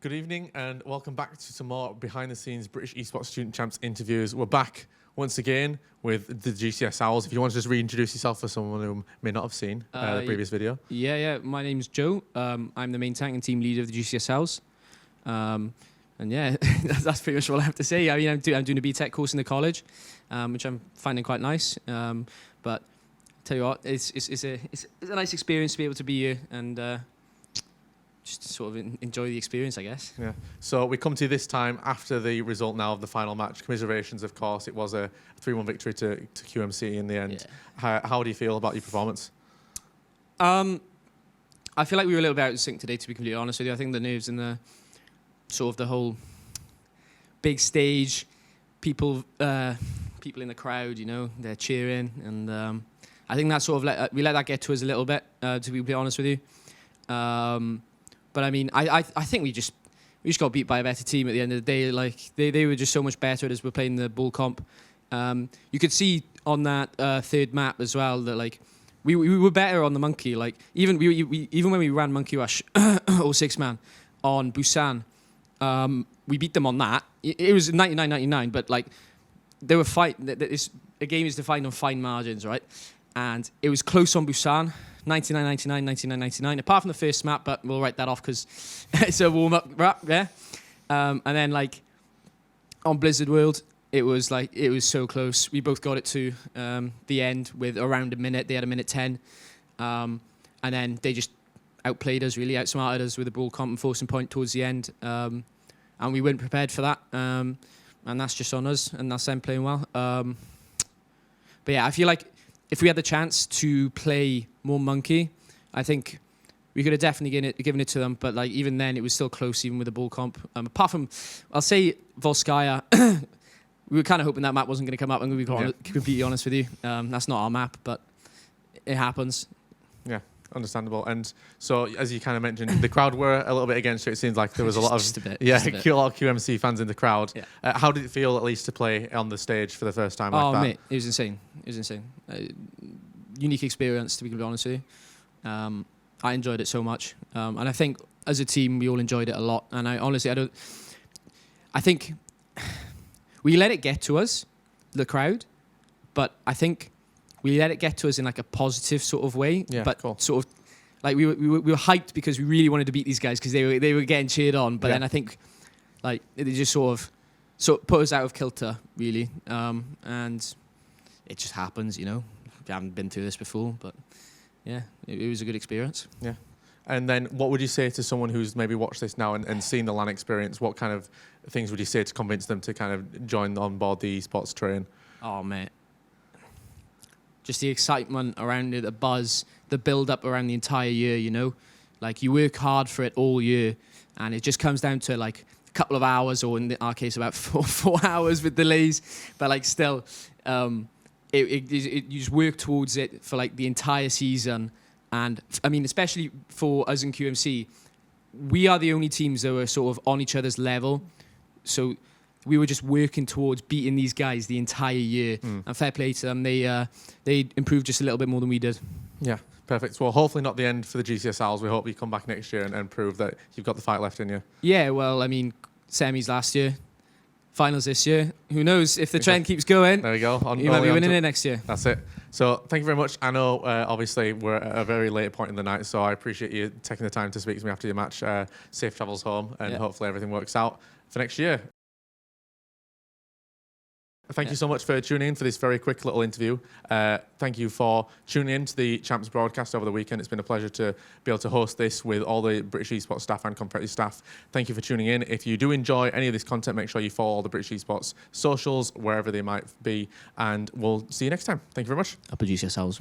Good evening and welcome back to some more behind the scenes British Esports Student Champs interviews. We're back once again with the GCS Owls. If you want to just reintroduce yourself for someone who may not have seen the previous video. Yeah. My name's Joe. I'm the main tank and team leader of the GCS Owls. And yeah, that's pretty much all I have to say. I mean, I'm doing a BTEC course in the college, which I'm finding quite nice. But tell you what, it's a nice experience to be able to be here and just sort of enjoy the experience, I guess. Yeah. So we come to you this time after the result now of the final match. Commiserations, of course. It was a 3-1 victory to QMC in the end. Yeah. How do you feel about your performance? I feel like we were a little bit out of sync today, to be completely honest with you. I think the nerves and the sort of the whole big stage, people in the crowd, you know, they're cheering, and I think that sort of we let that get to us a little bit, to be completely honest with you. But I mean, I think we just got beat by a better team at the end of the day. Like they were just so much better as we're playing the ball comp. You could see on that third map as well that like we were better on the monkey. Like even when we ran monkey rush or 6-man on Busan, we beat them on that. It was 99-99, but like they were a game is defined on fine margins, right? And it was close on Busan. 99-99, 99-99, apart from the first map, but we'll write that off because it's a warm-up wrap, yeah. And then, like, on Blizzard World, it was so close. We both got it to the end with around a minute. They had a minute 10. And then they just outplayed us, really, outsmarted us with a ball comp and forcing point towards the end. And we weren't prepared for that. And that's just on us, and that's them playing well. But yeah, I feel like if we had the chance to play more monkey, I think we could have definitely given it to them. But like even then, it was still close, even with the ball comp. Apart from, I'll say Volskaya, we were kind of hoping that map wasn't going to come up. I'm going to be completely honest with you. That's not our map, but it happens. Yeah, understandable. And so, as you kind of mentioned, the crowd were a little bit against it. It seems like there was a lot of a lot of QMC fans in the crowd. Yeah. How did it feel, at least, to play on the stage for the first time like that? Oh, mate, it was insane. It was insane. Unique experience, to be completely honest with you. I enjoyed it so much, and I think as a team we all enjoyed it a lot. And I think we let it get to us, the crowd, but I think we let it get to us in like a positive sort of way. Yeah, but cool. Sort of like we were hyped because we really wanted to beat these guys because they were getting cheered on. But then I think like they just sort of put us out of kilter, really, and it just happens, you know. I haven't been through this before, but yeah, it was a good experience. Yeah. And then what would you say to someone who's maybe watched this now and seen the LAN experience? What kind of things would you say to convince them to kind of join on board the esports train? Oh, mate. Just the excitement around it, the buzz, the build-up around the entire year, you know? Like, you work hard for it all year, and it just comes down to, like, a couple of hours, or in our case, about four hours with delays. But, like, still... you just work towards it for like the entire season, and I mean, especially for us in QMC, we are the only teams that were sort of on each other's level, so we were just working towards beating these guys the entire year. And fair play to them, they improved just a little bit more than we did. Yeah, perfect. Well, hopefully not the end for the GCS Owls. We hope you come back next year and prove that you've got the fight left in you. Yeah, well, I mean, semis last year. Finals this year. Who knows if the trend keeps going? There we go. You might be winning it next year. That's it. So thank you very much. I know, obviously, we're at a very late point in the night, so I appreciate you taking the time to speak to me after your match. Safe travels home, and hopefully everything works out for next year. Thank you so much for tuning in for this very quick little interview. Thank you for tuning in to the Champs broadcast over the weekend. It's been a pleasure to be able to host this with all the British Esports staff and competitive staff. Thank you for tuning in. If you do enjoy any of this content, make sure you follow all the British Esports socials, wherever they might be, and we'll see you next time. Thank you very much. Up at GCS Owls.